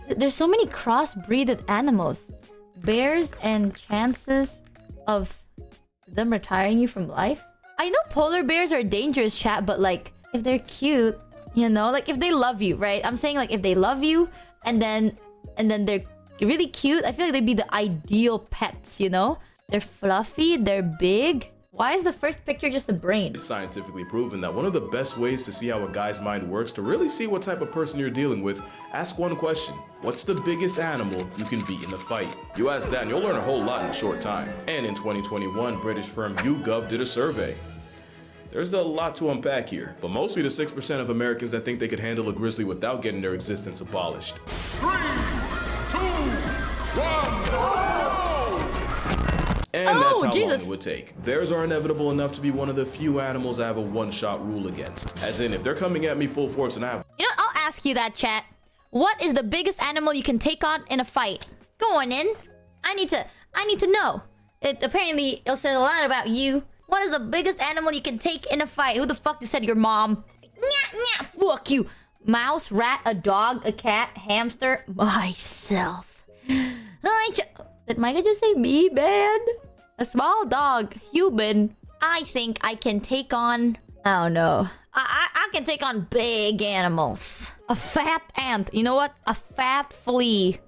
There's so many crossbreeded animals. Bears and chances of them retiring you from life. I know polar bears are dangerous, chat, but like if they're cute, you know, like if they love you, right? I'm saying like if they love you and then they're really cute, I feel like they'd be the ideal pets, you know? They're fluffy, they're big. Why is the first picture just a brain? It's scientifically proven that one of the best ways to see how a guy's mind works, to really see what type of person you're dealing with, ask one question. What's the biggest animal you can beat in a fight? You ask that and you'll learn a whole lot in a short time. And in 2021, British firm YouGov did a survey. There's a lot to unpack here, but mostly the 6% of Americans that think they could handle a grizzly without getting their existence abolished. 3, 2, 1. And that's how Jesus. long it would take. Bears are inevitable enough to be one of the few animals I have a one-shot rule against. As in, if they're coming at me full force and I have... You know, I'll ask you that, chat. What is the biggest animal you can take on in a fight? Go on in. I need to know. Apparently, it'll say a lot about you. What is the biggest animal you can take in a fight? Who the fuck just said your mom? Nya, fuck you. Mouse, rat, a dog, a cat, hamster, myself. Did Micah just say me, man? A small dog, human. I think I can take on... I don't know. I can take on big animals. A fat ant. You know what? A fat flea.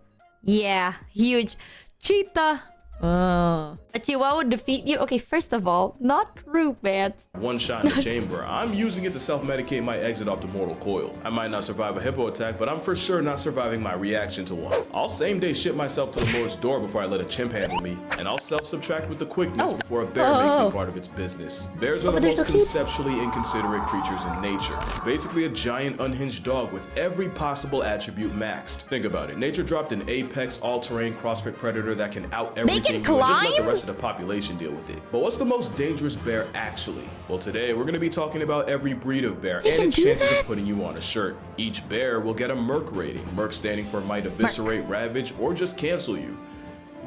Yeah, huge. Cheetah. A chihuahua would defeat you? Okay, first of all, not true, man. One shot in the chamber. I'm using it to self-medicate my exit off the mortal coil. I might not survive a hippo attack, but I'm for sure not surviving my reaction to one. I'll same day ship myself to the Lord's door before I let a chimp handle me, and I'll self-subtract with the quickness before a bear makes me part of its business. Bears are the most conceptually inconsiderate creatures in nature. Basically a giant unhinged dog with every possible attribute maxed. Think about it. Nature dropped an apex, all-terrain CrossFit predator that can out everything you and just let the rest of the population deal with it. But what's the most dangerous bear actually? Well, today we're going to be talking about every breed of bear and its chances of putting you on a shirt. Each bear will get a Merc rating. Merc standing for might eviscerate, ravage, or just cancel you.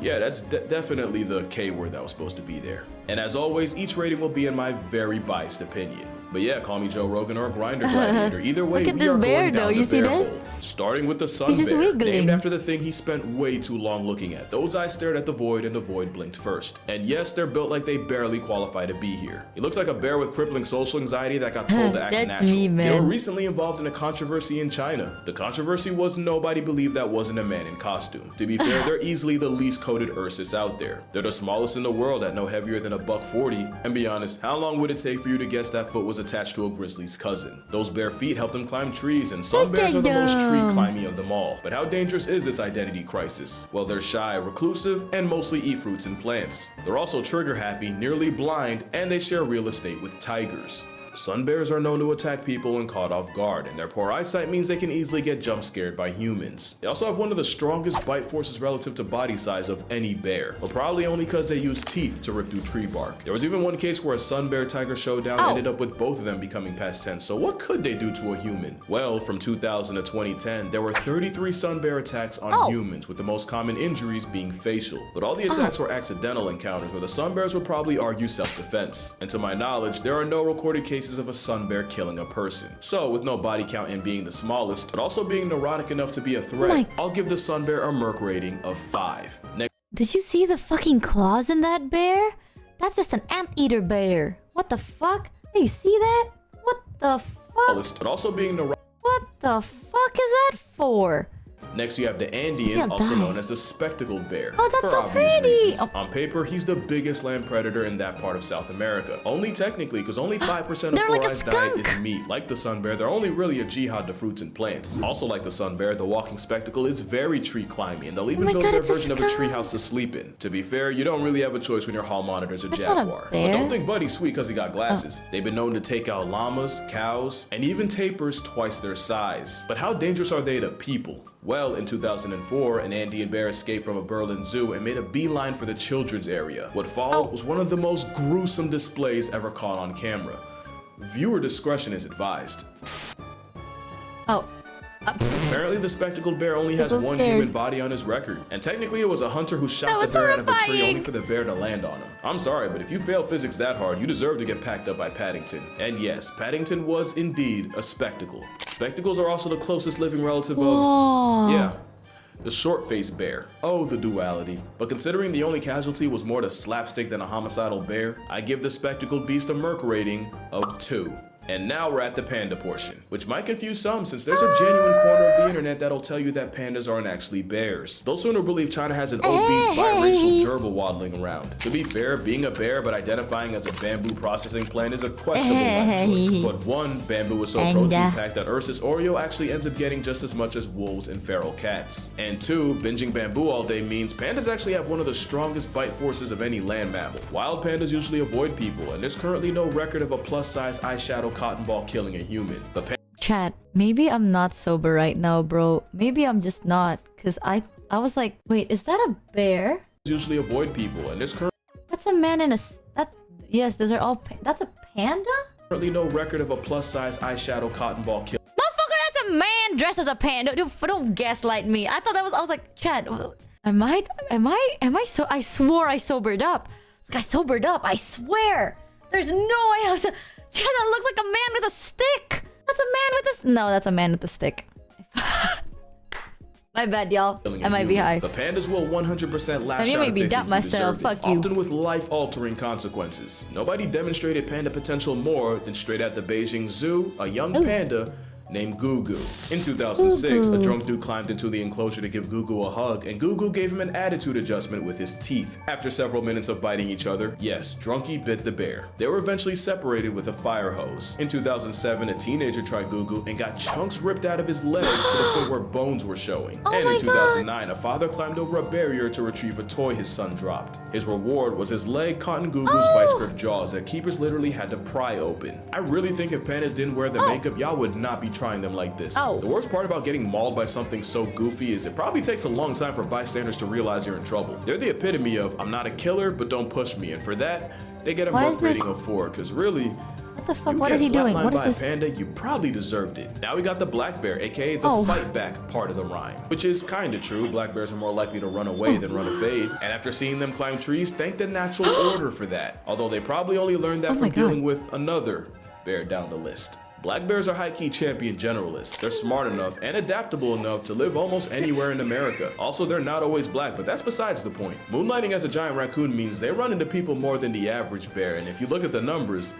Yeah, that's definitely the K word that was supposed to be there. And as always, each rating will be in my very biased opinion. But yeah, call me Joe Rogan or a Grinder Gladiator. Either way, we are going down the bear hole. Starting with the sun bear, named after the thing he spent way too long looking at. Those eyes stared at the void and the void blinked first. And yes, they're built like they barely qualify to be here. He looks like a bear with crippling social anxiety that got told to act natural. They were recently involved in a controversy in China. The controversy was nobody believed that wasn't a man in costume. To be fair, they're easily the least coated Ursus out there. They're the smallest in the world at no heavier than $140. And be honest, how long would it take for you to guess that foot was attached to a grizzly's cousin? Those bare feet help them climb trees, and some bears are the most tree climbing of them all. But how dangerous is this identity crisis? Well, they're shy, reclusive, and mostly eat fruits and plants. They're also trigger happy, nearly blind, and they share real estate with tigers. Sun bears are known to attack people when caught off guard, and their poor eyesight means they can easily get jump scared by humans. They also have one of the strongest bite forces relative to body size of any bear, but probably only because they use teeth to rip through tree bark. There was even one case where a sun bear tiger showdown ended up with both of them becoming past tense, so what could they do to a human? Well, from 2000 to 2010, there were 33 sun bear attacks on humans, with the most common injuries being facial. But all the attacks were accidental encounters where the sun bears would probably argue self-defense. And to my knowledge, there are no recorded cases of a sun bear killing a person. So with no body count and being the smallest, but also being neurotic enough to be a threat, I'll give the sun bear a Merc rating of 5. Did you see the fucking claws in that bear? That's just an anteater bear. What the fuck? Hey, you see that? What the fuck? But also being neurotic. What the fuck is that for? Next, you have the Andean, also known as the spectacled bear. Oh, that's for so pretty! On paper, he's the biggest land predator in that part of South America. Only technically, because only 5% of Four-Eyes' diet is meat. Like the sun bear, they're only really a jihad to fruits and plants. Also like the sun bear, the walking spectacle is very tree climby, and they'll even build their version of a treehouse to sleep in. To be fair, you don't really have a choice when your hall monitor's a jaguar. But don't think Buddy's sweet because he got glasses. They've been known to take out llamas, cows, and even tapirs twice their size. But how dangerous are they to people? Well, in 2004, an Andean bear escaped from a Berlin zoo and made a beeline for the children's area. What followed was one of the most gruesome displays ever caught on camera. Viewer discretion is advised. Apparently, the spectacled bear only has one human body on his record, and technically it was a hunter who shot the bear out of a tree only for the bear to land on him. I'm sorry, but if you fail physics that hard, you deserve to get packed up by Paddington. And yes, Paddington was indeed a spectacle. Spectacles are also the closest living relative of, The short-faced bear. Oh, the duality. But considering the only casualty was more to slapstick than a homicidal bear, I give the spectacled beast a Merc rating of 2. And now we're at the panda portion, which might confuse some since there's a genuine corner of the internet that'll tell you that pandas aren't actually bears. They'll sooner believe China has an obese biracial gerbil waddling around. To be fair, being a bear but identifying as a bamboo processing plant is a questionable life choice. But one, bamboo is so protein-packed that Ursus Oreo actually ends up getting just as much as wolves and feral cats. And two, binging bamboo all day means pandas actually have one of the strongest bite forces of any land mammal. Wild pandas usually avoid people, and there's currently no record of a plus-size eyeshadow cotton ball killing a human. But Chat, maybe I'm not sober right now, bro. Maybe I'm just not, cause I was like, wait, is that a bear? Usually avoid people, and there's That's a man in a yes, those are all that's a panda? currently no record of a plus-size eyeshadow cotton ball killing. Motherfucker, that's a man dressed as a panda. Don't gaslight me. I thought that was, I was like, Chat, am I so, I swore I sobered up. I sobered up, I swear. There's no way I was. Chat, that looks like a man with a stick. That's a man with a... No, that's a man with a stick. My bad, y'all. I might be high. The pandas will 100% lash you out made me doubt myself. Fuck you. often with life-altering consequences. Nobody demonstrated panda potential more than straight at the Beijing Zoo, a young panda named Gugu. In 2006, a drunk dude climbed into the enclosure to give Gugu a hug, and Gugu gave him an attitude adjustment with his teeth. After several minutes of biting each other, yes, Drunky bit the bear. They were eventually separated with a fire hose. In 2007, a teenager tried Gugu and got chunks ripped out of his legs to the point where bones were showing. And in 2009, a father climbed over a barrier to retrieve a toy his son dropped. His reward was his leg caught in Gugu's vice grip jaws that keepers literally had to pry open. I really think if pandas didn't wear the makeup, y'all would not be trying them like this. The worst part about getting mauled by something so goofy is it probably takes a long time for bystanders to realize you're in trouble. They're the epitome of, I'm not a killer, but don't push me. And for that, they get a Merc rating of 4, because really, what the fuck? What is he doing? What is this? Panda, you probably deserved it. Now we got the black bear, aka the fight back part of the rhyme, which is kinda true. Black bears are more likely to run away than run a fade. And after seeing them climb trees, thank the natural order for that. Although they probably only learned that from dealing with another bear down the list. Black bears are high-key champion generalists. They're smart enough and adaptable enough to live almost anywhere in America. Also, they're not always black, but that's besides the point. Moonlighting as a giant raccoon means they run into people more than the average bear, and if you look at the numbers,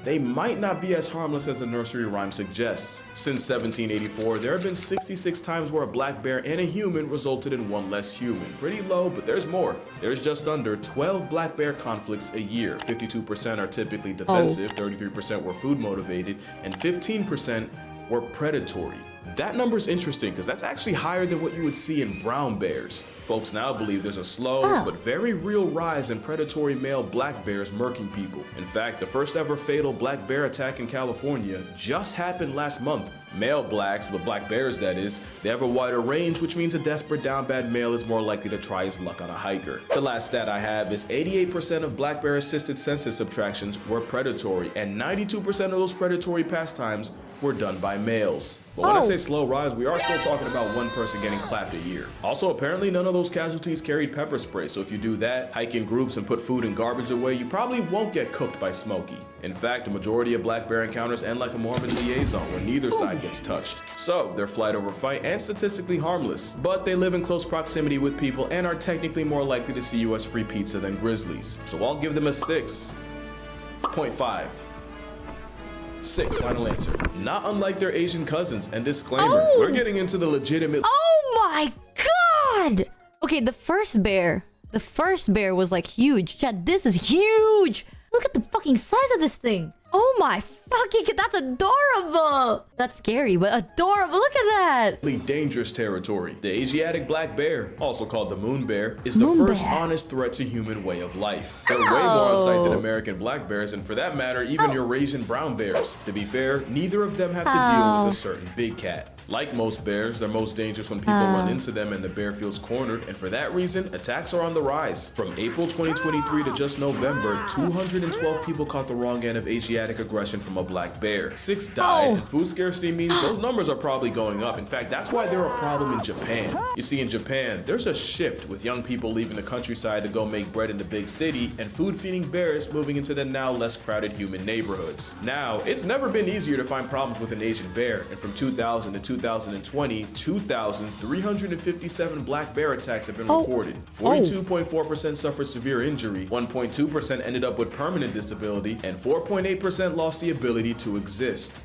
they might not be as harmless as the nursery rhyme suggests. Since 1784, there have been 66 times where a black bear and a human resulted in one less human. Pretty low, but there's more. There's just under 12 black bear conflicts a year. 52% are typically defensive, 33% were food motivated, and 15% were predatory. That number is interesting because that's actually higher than what you would see in brown bears. Folks now believe there's a slow but very real rise in predatory male black bears murking people. In fact, the first ever fatal black bear attack in California just happened last month. Male blacks, but black bears that is, they have a wider range, which means a desperate down bad male is more likely to try his luck on a hiker. The last stat I have is 88% of black bear assisted census subtractions were predatory, and 92% of those predatory pastimes were done by males. But when I say slow rise, we are still talking about one person getting clapped a year. Also, apparently none of those casualties carried pepper spray, so if you do that, hike in groups and put food and garbage away, you probably won't get cooked by Smokey. In fact, the majority of black bear encounters end like a Mormon liaison where neither side gets touched. So, they're flight over fight and statistically harmless, but they live in close proximity with people and are technically more likely to see you as free pizza than grizzlies. So I'll give them a 6.5. 6, final answer. Not unlike their Asian cousins, and disclaimer, we're getting into the legitimate— Oh my god! Okay, the first bear was like huge. Chat, this is huge! Look at the fucking size of this thing. Oh my fucking god, that's adorable! That's scary, but adorable, look at that! dangerous territory. The Asiatic black bear, also called the moon bear, is the first honest threat to human way of life. They're way more on sight than American black bears, and for that matter, even Eurasian brown bears. To be fair, neither of them have to deal with a certain big cat. Like most bears, they're most dangerous when people run into them and the bear feels cornered, and for that reason, attacks are on the rise. From April 2023 to just November, 212 people caught the wrong end of Asiatic aggression from a black bear. 6 died, and food scarcity means those numbers are probably going up. In fact, that's why they're a problem in Japan. You see, in Japan, there's a shift with young people leaving the countryside to go make bread in the big city, and food-feeding bears moving into the now less crowded human neighborhoods. Now, it's never been easier to find problems with an Asian bear, and from 2000 to 2020, 2,357 black bear attacks have been recorded. 42.4% suffered severe injury, 1.2% ended up with permanent disability, and 4.8% lost the ability to exist.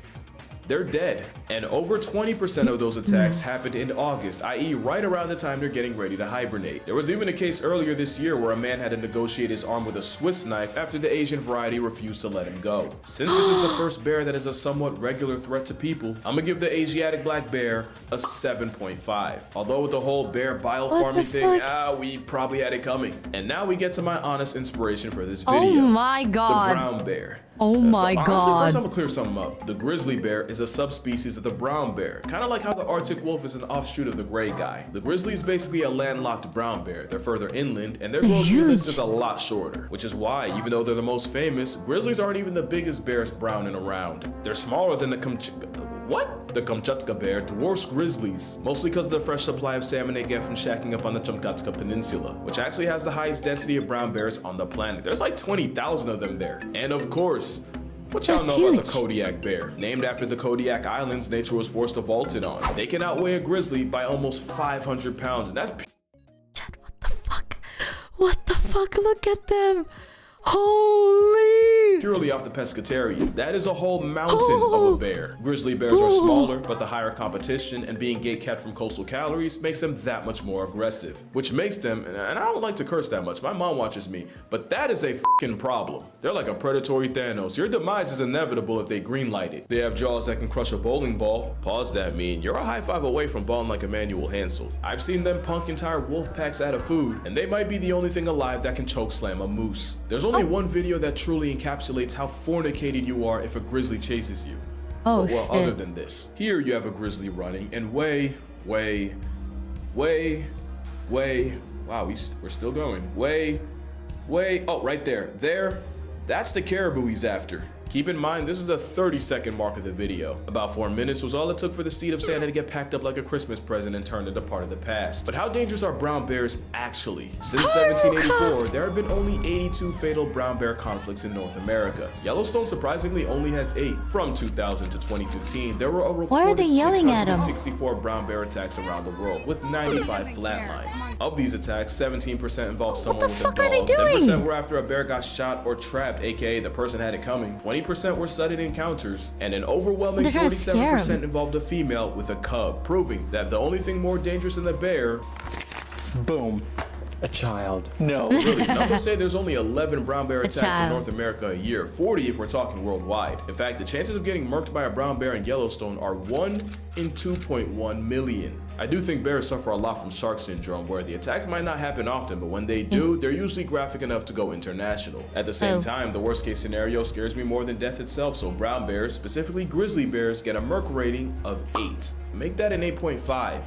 They're dead. And over 20% of those attacks happened in August, i.e. right around the time they're getting ready to hibernate. There was even a case earlier this year where a man had to negotiate his arm with a Swiss knife after the Asian variety refused to let him go. Since this is the first bear that is a somewhat regular threat to people, I'm gonna give the Asiatic black bear a 7.5. Although with the whole bear bile farming thing, we probably had it coming. And now we get to my honest inspiration for this video. Oh my god. The brown bear. Oh my Honestly, god. first I'm gonna clear something up. The grizzly bear is a subspecies of the brown bear, kind of like how the Arctic wolf is an offshoot of the gray guy. The grizzly is basically a landlocked brown bear. They're further inland, and their grocery list is a lot shorter, which is why, even though they're the most famous, grizzlies aren't even the biggest bears brown and around. They're smaller than the The Kamchatka bear dwarfs grizzlies, mostly because of the fresh supply of salmon they get from shacking up on the Kamchatka Peninsula, which actually has the highest density of brown bears on the planet. There's like 20,000 of them there. And of course, what y'all know about the Kodiak bear? Named after the Kodiak Islands nature was forced to vault in on. They can outweigh a grizzly by almost 500 pounds, and that's Chat, what the fuck? What the fuck? Look at them. Holy! purely off the pescatarian. That is a whole mountain of a bear. Grizzly bears are smaller, but the higher competition and being gate-kept from coastal calories makes them that much more aggressive, which makes them, and I don't like to curse that much, my mom watches me, but that is a fucking problem. They're like a predatory Thanos. Your demise is inevitable if they greenlight it. They have jaws that can crush a bowling ball. Pause that mean, you're a high five away from balling like Emmanuel Hansel. I've seen them punk entire wolf packs out of food, and they might be the only thing alive that can choke slam a moose. There's only one video that truly encapsulates how fornicated you are if a grizzly chases you. Well, other than this, here you have a grizzly running, and way, wow, we're still going. Oh, right there, that's the caribou he's after. Keep in mind, this is the 30-second mark of the video. About 4 minutes was all it took for the seed of Santa to get packed up like a Christmas present and turned into part of the past. But how dangerous are brown bears actually? Since 1784, there have been only 82 fatal brown bear conflicts in North America. Yellowstone surprisingly only has 8. From 2000 to 2015, there were a recorded 664 brown bear attacks around the world, with 95 flatlines. Of these attacks, 17% involved someone with a dog, 10% were after a bear got shot or trapped, aka the person had it coming, 20% were sudden encounters, and an overwhelming 47% involved a female with a cub, proving that the only thing more dangerous than the bear, boom, a child. No. Really, numbers say there's only 11 brown bear attacks in North America a year, 40 if we're talking worldwide. In fact, the chances of getting murked by a brown bear in Yellowstone are 1 in 2.1 million. I do think bears suffer a lot from shark syndrome, where the attacks might not happen often, but when they do, they're usually graphic enough to go international. At the same time, the worst case scenario scares me more than death itself, so brown bears, specifically grizzly bears, get a merc rating of 8. Make that an 8.5.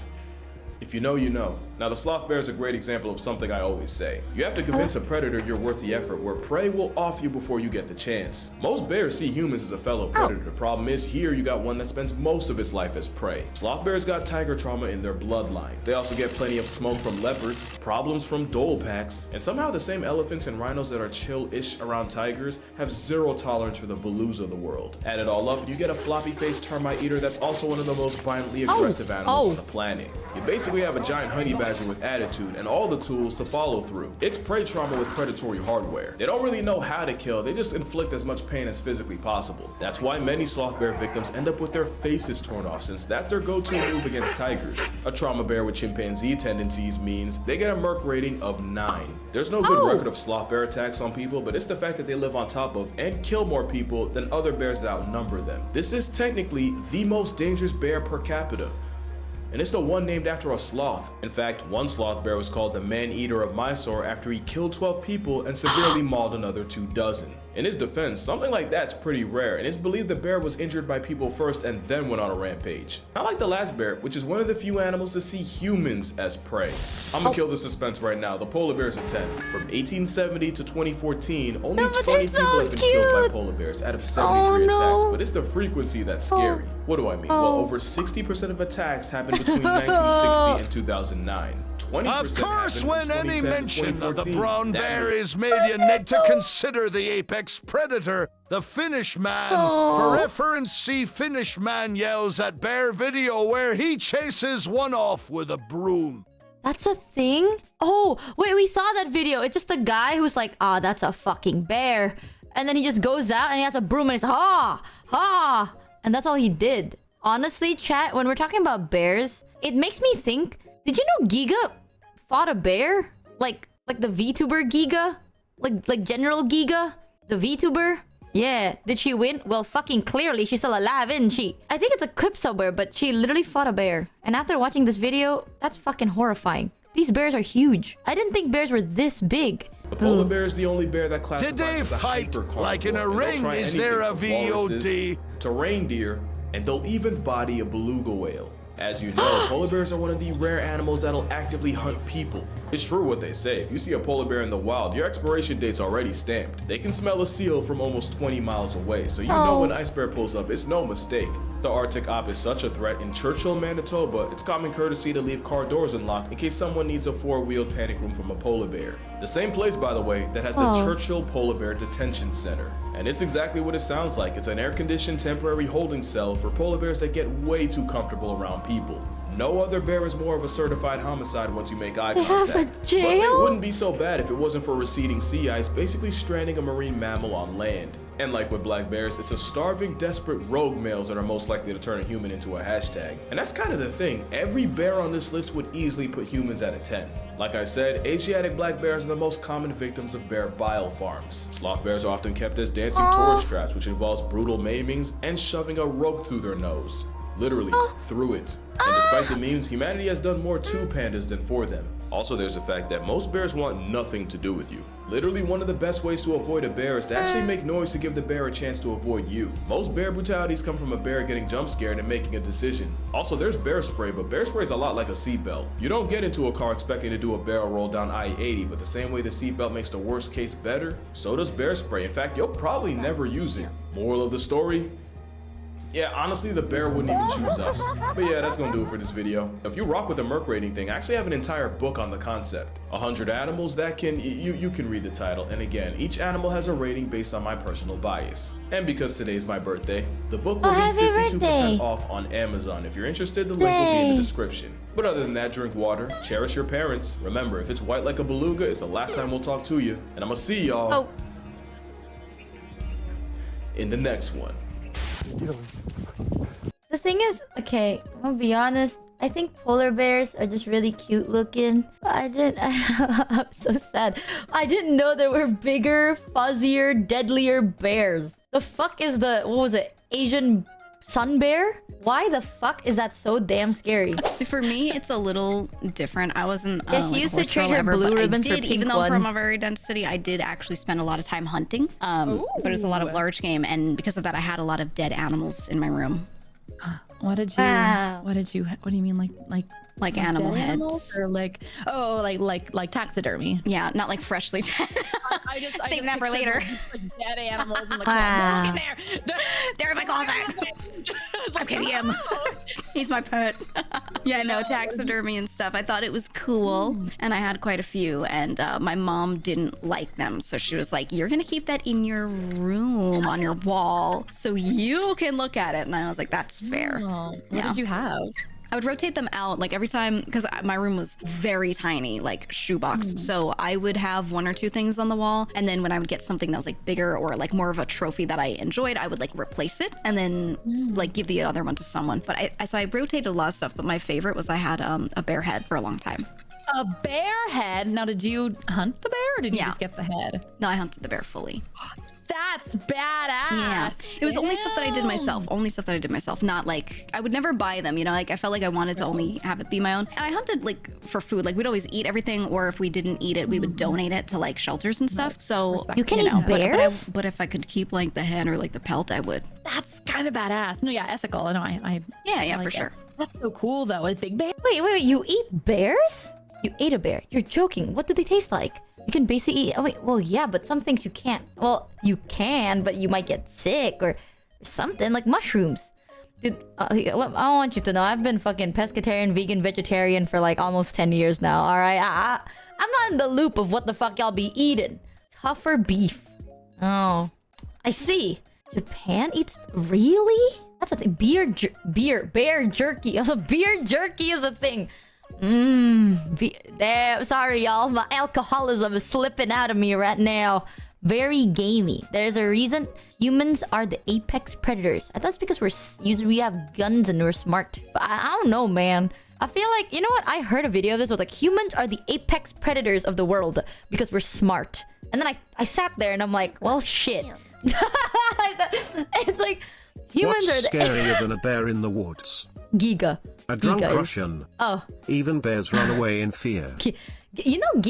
If you know, you know. Now, the sloth bear is a great example of something I always say. You have to convince a predator you're worth the effort, where prey will off you before you get the chance. Most bears see humans as a fellow predator. The problem is, here you got one that spends most of its life as prey. Sloth bears got tiger trauma in their bloodline. They also get plenty of smoke from leopards, problems from dhole packs, and somehow the same elephants and rhinos that are chill-ish around tigers have zero tolerance for the Balus of the world. Add it all up, you get a floppy-faced termite eater that's also one of the most violently aggressive animals on the planet. You basically have a giant honey badger with attitude and all the tools to follow through. It's prey trauma with predatory hardware. They don't really know how to kill, they just inflict as much pain as physically possible. That's why many sloth bear victims end up with their faces torn off, since that's their go-to move against tigers. A trauma bear with chimpanzee tendencies means they get a merc rating of 9. There's no good record of sloth bear attacks on people, but it's the fact that they live on top of and kill more people than other bears that outnumber them. This is technically the most dangerous bear per capita, and it's the one named after a sloth. In fact, one sloth bear was called the man-eater of Mysore after he killed 12 people and severely mauled another 24. In his defense, something like that's pretty rare, and it's believed the bear was injured by people first and then went on a rampage. Not like the last bear, which is one of the few animals to see humans as prey. I'm gonna kill the suspense right now. The polar bear's a 10. From 1870 to 2014, only 20 people have been killed by polar bears out of 73 attacks, but it's the frequency that's scary. What do I mean? Well, over 60% of attacks happened between 1960 and 2009. 20% Of course, happened when from any 2010 to mention of the 2014. brown That bear made- is made, you need to consider the apex predator, the Finnish man. For reference, see Finnish man yells at bear video where he chases one off with a broom. That's a thing? Oh, wait, we saw that video. It's just a guy who's like, ah, that's a fucking bear. And then he just goes out and he has a broom and he's ha, ha. And that's all he did. Honestly, chat, when we're talking about bears, it makes me think, did you know Geega fought a bear? Like the VTuber Geega? Like General Geega? The VTuber? Yeah. Did she win? Well, fucking clearly, she's still alive, isn't she? I think it's a clip somewhere, but she literally fought a bear. And after watching this video, that's fucking horrifying. These bears are huge. I didn't think bears were this big. The polar bear is the only bear that classifies Did they as a fight hypercarnivore, like in a and they'll ring? try Is anything there a from walruses VOD? to reindeer, and they'll even body a beluga whale. As you know, polar bears are one of the rare animals that'll actively hunt people. It's true what they say, if you see a polar bear in the wild, your expiration date's already stamped. They can smell a seal from almost 20 miles away, so you know when ice bear pulls up, it's no mistake. The Arctic op is such a threat. In Churchill, Manitoba, it's common courtesy to leave car doors unlocked in case someone needs a four-wheeled panic room from a polar bear. The same place, by the way, that has the Churchill Polar Bear Detention Center. And it's exactly what it sounds like. It's an air-conditioned temporary holding cell for polar bears that get way too comfortable around people. No other bear is more of a certified homicide once you make eye contact. have a But jail? it wouldn't be so bad if it wasn't for receding sea ice, basically stranding a marine mammal on land. And like with black bears, it's a starving, desperate rogue males that are most likely to turn a human into a hashtag. And that's kind of the thing. Every bear on this list would easily put humans at a 10. Like I said, Asiatic black bears are the most common victims of bear bile farms. Sloth bears are often kept as dancing tourist traps, which involves brutal maimings and shoving a rope through their nose. Literally, through it. And despite the memes, humanity has done more to pandas than for them. Also, there's the fact that most bears want nothing to do with you. Literally, one of the best ways to avoid a bear is to actually make noise to give the bear a chance to avoid you. Most bear brutalities come from a bear getting jump scared and making a decision. Also, there's bear spray, but bear spray is a lot like a seatbelt. You don't get into a car expecting to do a barrel roll down I-80, but the same way the seatbelt makes the worst case better, so does bear spray. In fact, you'll probably never use it. Moral of the story? Yeah, honestly, the bear wouldn't even choose us. But yeah, that's gonna do it for this video. If you rock with the Merc rating thing, I actually have an entire book on the concept. 100 animals that can, you can read the title. And again, each animal has a rating based on my personal bias. And because today's my birthday, the book will be happy 52% birthday. off on Amazon. If you're interested, the link will be in the description. But other than that, drink water, cherish your parents. Remember, if it's white like a beluga, it's the last time we'll talk to you. And I'm gonna see y'all in the next one. The thing is, okay, I'm gonna be honest. I think polar bears are just really cute looking. I'm so sad. I didn't know there were bigger, fuzzier, deadlier bears. The fuck is what was it? Asian sun bear? Why the fuck is that so damn scary? So for me, it's a little different. I wasn't. Yeah, she like, used to horse trade girl her ever, blue but ribbons for I did, pink even though from a ones. very dense city, I did actually spend a lot of time hunting. But it was a lot of large game, and because of that, I had a lot of dead animals in my room. What did you? Wow. What did you? What do you mean, Like animal dead heads? animals? Or like taxidermy? Yeah, not like freshly dead. I just Save that for pictured, later. like, just, like, dead animals in the Wow. closet. Look in there. They're in my closet. I'm kidding him. He's my pet. Yeah, no, taxidermy and stuff. I thought it was cool, and I had quite a few, and my mom didn't like them, so she was like, "You're gonna keep that in your room on your wall, so you can look at it." And I was like, "That's fair." Oh, what Yeah. did you have? I would rotate them out like every time because my room was very tiny, like shoebox. So I would have one or two things on the wall, and then when I would get something that was like bigger or like more of a trophy that I enjoyed, I would like replace it and then like give the other one to someone. But I rotated a lot of stuff. But my favorite was I had a bear head for a long time. A bear head. Now, did you hunt the bear, or did you Yeah. just get the head? No, I hunted the bear fully. That's badass. Yeah, it was only stuff that I did myself. Only stuff that I did myself. Not like I would never buy them. You know, like I felt like I wanted to only have it be my own. And I hunted like for food. Like we'd always eat everything, or if we didn't eat it, we would donate it to like shelters and stuff. So You can know, eat but- bears? But if I could keep like the head or like the pelt, I would. That's kind of badass. No, yeah, ethical. I know. I Yeah, like for it. sure. That's so cool though. A big bear. Wait, you eat bears? You ate a bear. You're joking. What do they taste like? You can basically eat... Oh, wait. Well, yeah, but some things you can't. Well, you can, but you might get sick or something, like mushrooms. Dude, I want you to know I've been fucking pescatarian, vegan, vegetarian for like almost 10 years now. All right, I'm not in the loop of what the fuck y'all be eating. Tougher beef. Oh, I see. Japan eats really? That's a thing. Bear jerky. Beer jerky is a thing. Damn, sorry y'all. My alcoholism is slipping out of me right now. Very gamey. There's a reason humans are the apex predators. I thought it's because we have guns and we're smart. But I don't know, man. I feel like, you know what? I heard a video of this. It was like, humans are the apex predators of the world because we're smart. And then I sat there and I'm like, well, shit. It's like, humans What's are the... scarier than a bear in the woods? Giga. A drunk Giga is- Russian. Oh. Even bears run away in fear. You know,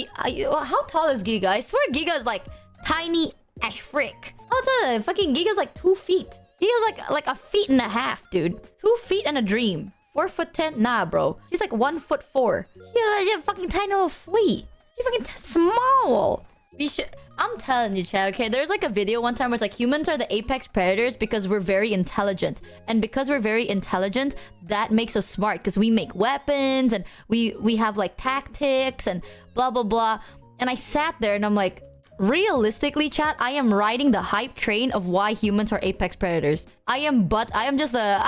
how tall is Giga? I swear Giga is like tiny as frick. I'll tell you, fucking Giga's like 2 feet. Giga's like a feet and a half, dude. 2 feet and a dream. 4'10". Nah, bro. She's like 1'4". She's a fucking tiny little flea. She's fucking small. We should. I'm telling you, Chad, okay? There's like a video one time where it's like humans are the apex predators because we're very intelligent. And because we're very intelligent, that makes us smart because we make weapons and we have like tactics and blah, blah, blah. And I sat there and I'm like, realistically, chat, I am riding the hype train of why humans are apex predators. I am just a...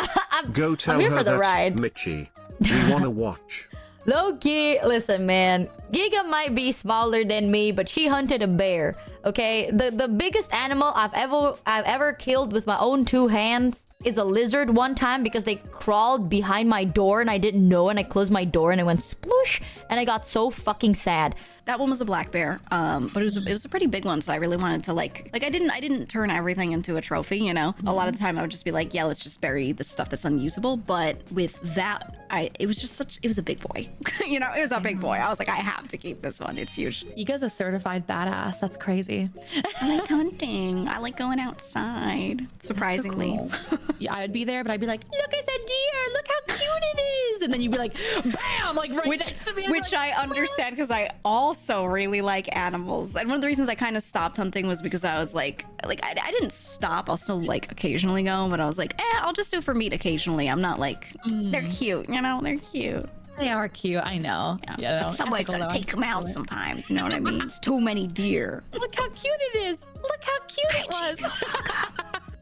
Go tell I'm here her for the that, ride. Michi. We want to watch. Low-key, listen, man. Giga might be smaller than me, but she hunted a bear. Okay, the biggest animal I've ever killed with my own 2 hands is a lizard one time because they crawled behind my door and I didn't know, and I closed my door and it went sploosh and I got so fucking sad. That one was a black bear, but it was a pretty big one, so I really wanted to like I didn't turn everything into a trophy, you know. A lot of the time I would just be like, yeah, let's just bury the stuff that's unusable. But with that, it was a big boy, you know. It was a big boy. I was like, I have to keep this one. It's huge. Giga's a certified badass. That's crazy. I like hunting. I like going outside. Surprisingly. So cool. Yeah, I would be there, but I'd be like, look, it's a deer. Look how cute it is. And then you'd be like, bam, like right next to me. Which I understand because I also really like animals. And one of the reasons I kind of stopped hunting was because I was like I didn't stop. I'll still like occasionally go, but I was like, I'll just do it for meat occasionally. I'm not like, they're cute, you know, they're cute. They are cute. I know. Yeah. But somebody's gotta take them out sometimes. You know what I mean? It's too many deer. Look how cute it is. Look how cute it was.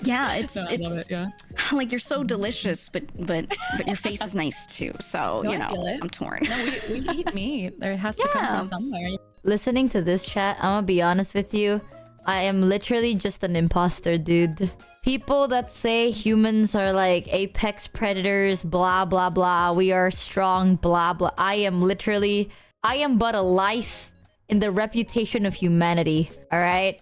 Yeah, it's I love it, yeah. like you're so delicious, but your face is nice too. So No, you I know, feel it. I'm torn. No, we eat meat. There has to come from somewhere. Listening to this chat, I'm gonna be honest with you. I am literally just an imposter, dude. People that say humans are like apex predators, blah, blah, blah. We are strong, blah, blah. I am but a lice in the reputation of humanity. All right?